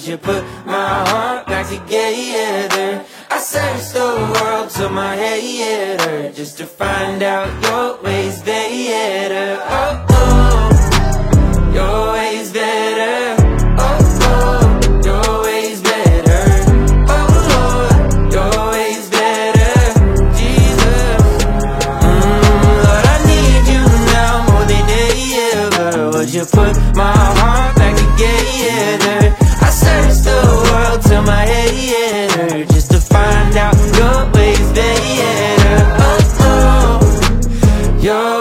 you put my heart back together? I searched the world till my head hurt, just to find out your ways better. Oh, oh, your ways better. Oh, oh, your ways better. Oh, Lord, your ways better. Jesus, Lord, I need you now more than ever. Would you put my heart back together? I searched the world till my head hurt, just to find out your ways better. Oh, oh, your